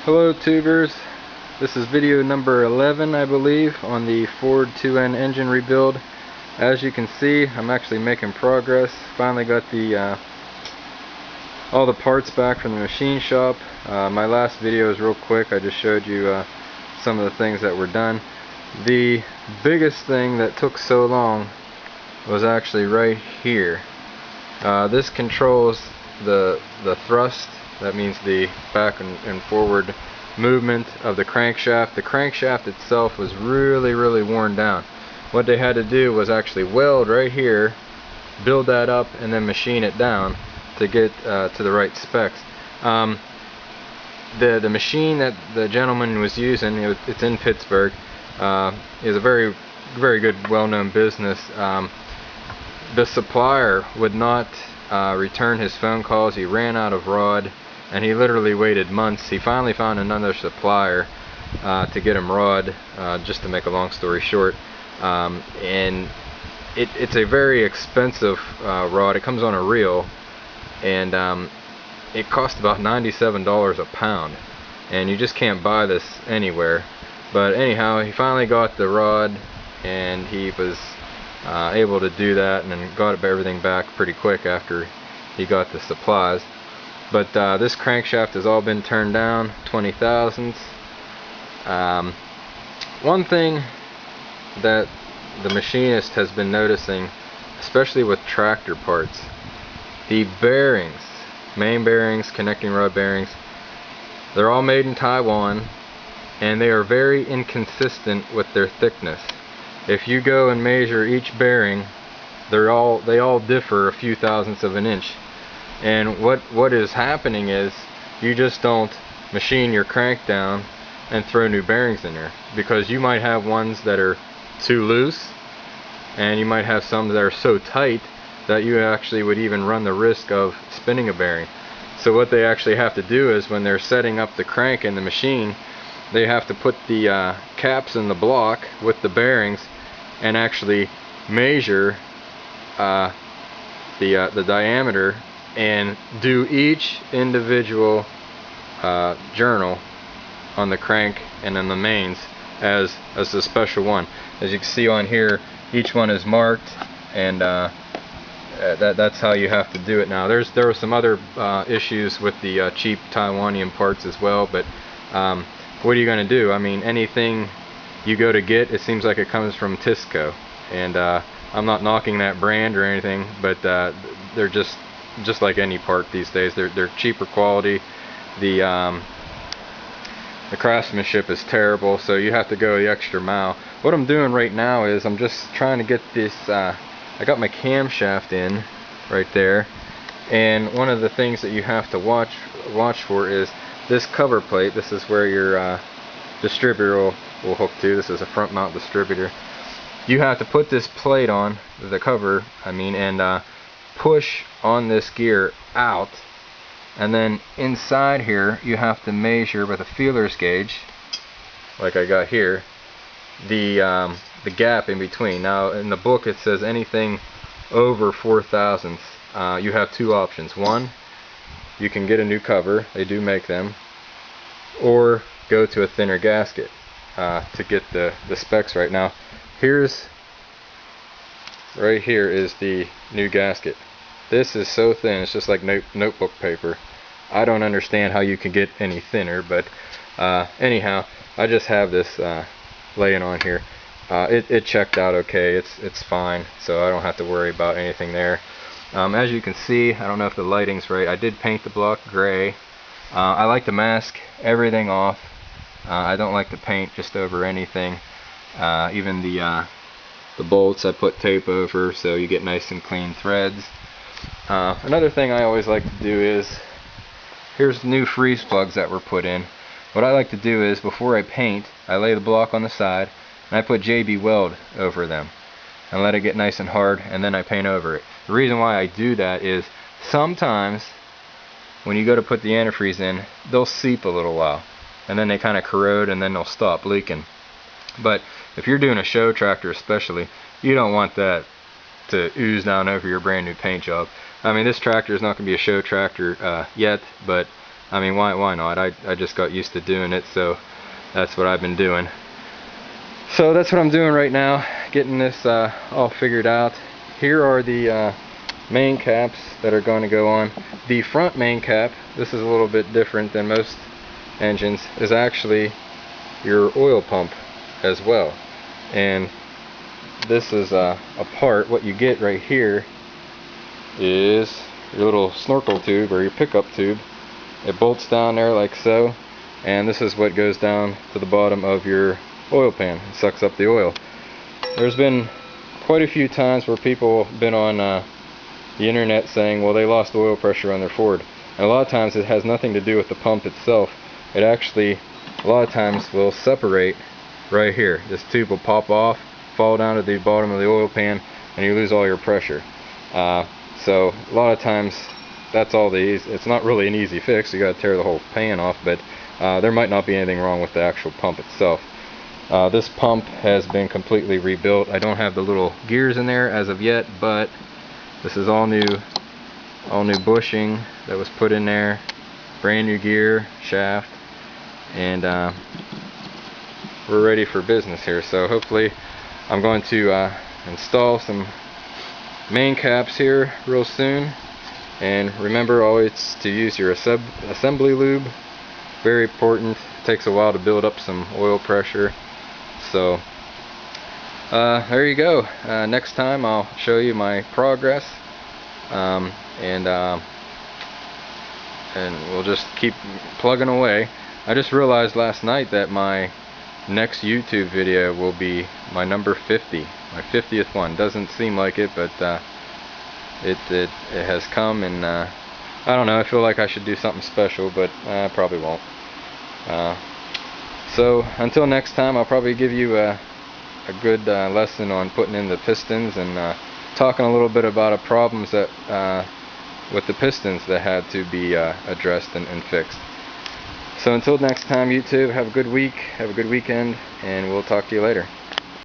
Hello tubers, this is video number 11 I believe on the Ford 2N engine rebuild. As you can see, I'm actually making progress. Finally got the all the parts back from the machine shop. My last video is real quick. I just showed you some of the things that were done. The biggest thing that took so long was actually right here. This controls the thrust. That means the back and forward movement of the crankshaft. The crankshaft itself was really worn down. What they had to do was actually weld right here, build that up, and then machine it down to get to the right specs. The machine that the gentleman was using, it's in Pittsburgh, is a very good, well-known business. The supplier would not return his phone calls. He ran out of rod, and he literally waited months. He finally found another supplier to get him rod, just to make a long story short. And it's a very expensive rod. It comes on a reel, and it costs about $97 a pound, and you just can't buy this anywhere. But anyhow, he finally got the rod, and he was able to do that, and then got everything back pretty quick after he got the supplies. But this crankshaft has all been turned down, 20 thousandths. One thing that the machinist has been noticing, especially with tractor parts, the bearings, main bearings, connecting rod bearings, they're all made in Taiwan, and they are very inconsistent with their thickness. If you go and measure each bearing, they all differ a few thousandths of an inch. And what is happening is you just don't machine your crank down and throw new bearings in there, because you might have ones that are too loose, and you might have some that are so tight that you actually would even run the risk of spinning a bearing. So what they actually have to do is, when they're setting up the crank in the machine, they have to put the caps in the block with the bearings and actually measure the diameter, and do each individual journal on the crank and on the mains as a special one. As you can see on here, each one is marked, and that's how you have to do it now. There were some other issues with the cheap Taiwanian parts as well, but what are you going to do? I mean, anything you go to get, it seems like it comes from Tisco, and I'm not knocking that brand or anything, but they're just like any part these days. They're cheaper quality. The craftsmanship is terrible, so you have to go the extra mile. What I'm doing right now is I'm just trying to get this. I got my camshaft in right there, and one of the things that you have to watch for is this cover plate. This is where your distributor will hook to. This is a front mount distributor. You have to put this plate on, the cover, and push on this gear out, and then inside here you have to measure with a feeler's gauge, like I got here, the gap in between. Now in the book it says anything over 4 thousandths. You have two options. One, you can get a new cover, they do make them, or go to a thinner gasket to get the specs right. Now right here is the new gasket. This is so thin, it's just like notebook paper. I don't understand how you can get any thinner, but anyhow, I just have this laying on here. It checked out okay. It's fine, so I don't have to worry about anything there. As you can see, I don't know if the lighting's right, I did paint the block gray. I like to mask everything off. I don't like to paint just over anything. Even the bolts I put tape over, so you get nice and clean threads. Another thing I always like to do is, here's new freeze plugs that were put in. What I like to do is, before I paint, I lay the block on the side and I put JB Weld over them and let it get nice and hard, and then I paint over it. The reason why I do that is sometimes when you go to put the antifreeze in, they'll seep a little while, and then they kind of corrode, and then they'll stop leaking. But if you're doing a show tractor especially, you don't want that to ooze down over your brand new paint job. I mean, this tractor is not going to be a show tractor yet, but I mean, why not? I just got used to doing it, so that's what I've been doing. So that's what I'm doing right now, getting this all figured out. Here are the main caps that are going to go on. The front main cap, this is a little bit different than most engines, is actually your oil pump as well. And this is a part. What you get right here is your little snorkel tube or your pickup tube. It bolts down there like so, and this is what goes down to the bottom of your oil pan. It sucks up the oil. There's been quite a few times where people have been on the internet saying, well, they lost oil pressure on their Ford. And a lot of times it has nothing to do with the pump itself. It actually, a lot of times, will separate right here. This tube will pop off, fall down to the bottom of the oil pan, and you lose all your pressure. So a lot of times that's all it's not really an easy fix. You got to tear the whole pan off, but there might not be anything wrong with the actual pump itself. This pump has been completely rebuilt. I don't have the little gears in there as of yet, but this is all new bushing that was put in there, brand new gear, shaft, and we're ready for business here. So hopefully I'm going to install some main caps here real soon. And remember always to use your assembly lube. Very important. It takes a while to build up some oil pressure. So there you go. Next time I'll show you my progress, and we'll just keep plugging away. I just realized last night that my next YouTube video will be my number 50, my 50th one. Doesn't seem like it, but it has come, and I don't know, I feel like I should do something special, but I probably won't. So until next time, I'll probably give you a good lesson on putting in the pistons, and talking a little bit about problems that with the pistons that had to be addressed and fixed. So until next time, YouTube, have a good week, have a good weekend, and we'll talk to you later.